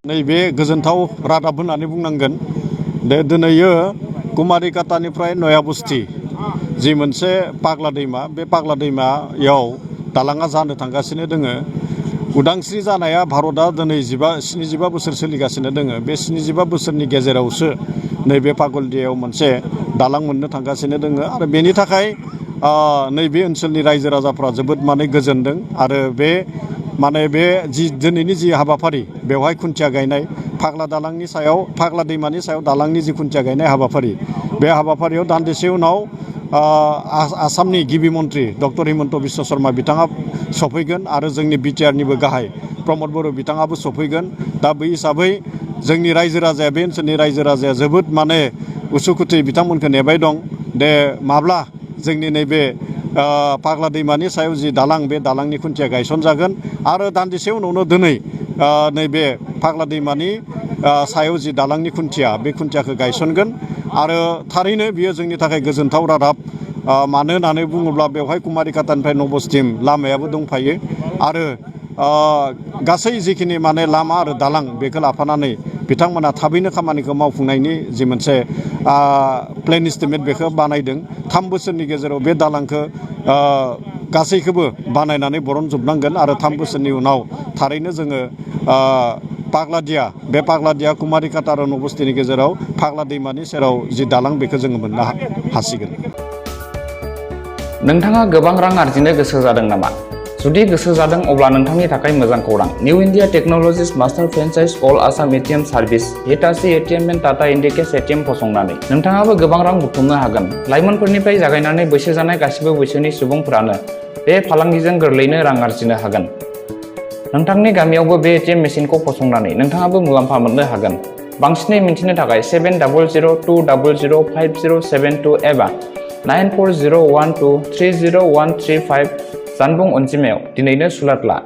नैबे गोजोनथाव रादाब होननानै बुंनांगोन दे दिनैयो कुमारिकातानिफ्राय नया बस्ति जि मोनसे पाग्ला दैमा बे पाग्ला दैमायाव दालाङा जानो थांगासिनो दोङो। उदांस्रि जानाया भारतआ दिनै 75 बोसोर सोलिगासिनो दोङो। बे 75 बोसोरनि गेजेरावसो नैबे पागलदियायाव मोनसे दालां मोननो थांगासिनो दोङो आरो बेनि थाखाय नैबे ओनसोलनि रायजो राजाफ्रा जोबोद गोजोनदों आरो बे दिनैनि जि हाबाफारि बेवहाय खुन्थिया गायनाय फाग्ला दैमानि सायाव दालांनि जि खुन्थिया गायनाय हाबाफारि बे हाबाफारियाव दान्दिसे उनाव आसामनि गिबि मन्त्रि डक्टर हिमन्त बिश्व शर्मा बिथाङा सफैगोन आरो जोंनि बिटिआरनिबो गाहाय प्रमद बर' बिथाङाबो सफैगोन। दा बै हिसाबै जोंनि रायजो राजाया बे ओनसोलनि रायजो राजाया जोबोद उसुखुथुयै बिथांमोनखौ नेबाय दं दे माब्ला जोंनि नैबे फाग्ला दैमानि सायाव जि दालां बे दालांनि खुन्थिया गायसनजागोन आरो दान्दिसे उनावनो दिनै नैबे फाग्ला दैमानि सायाव जि दालांनि खुन्थिया बे खुन्थियाखौ गायसनगोन आरो थारैनो बियो जोंनि थाखाय गोजोनथाव रादाब। मानो होननानै बुङोब्ला बेवहाय कुमारिकातानिफ्राय नबस्तिम लामायाबो दंफायो आरो गासै जिखिनि लामा आरो दालां बेखौ लाफानानै बिथांमोना थाबैनो खामानिखौ मावफुंनायनि जि मोनसे प्लेन एस्टिमेट बेखौ बानायदों। 3 बोसोरनि गेजेराव बे दालांखौ गासैखौबो बानायनानै बरनजोबनांगोन आरो 3 बोसोरनि उनाव थारैनो जोङो पाग्लादिया कुमारिकाता आरो नबस्तिनि गेजेराव फाग्ला दैमानि सेराव जि दालां बेखौ जोङो मोननो हासिगोन। नोंथाङा गोबां रां आरजिनो गोसो जादों नामा? जुदि गोसो जादों अब्ला नोंथांनि थाखाय मोजां खौरां। New India technologies master franchise all Assam ATM service Hitachi ATM and Tata Indicash ATM फसंनानै नोंथाङाबो गोबां रां बुथुमनो हागोन। लाइमोनफोरनिफ्राय जागायनानै बैसो जानाय गासिबो बैसोनि सुबुंफोरानो बे फालांगिजों गोरलैयैनो रां आरजिनो हागोन। नोंथांनि गामियावबो बे एटिएम मेसिनखौ फसंनानै नोंथाङाबो मुलाम्फा मोननो हागोन। बांसिनै मिन्थिनो थाखाय 7002005072 एबा 9401230135 जानबुं अनजिमायाव दिनैनो सुलाद ला।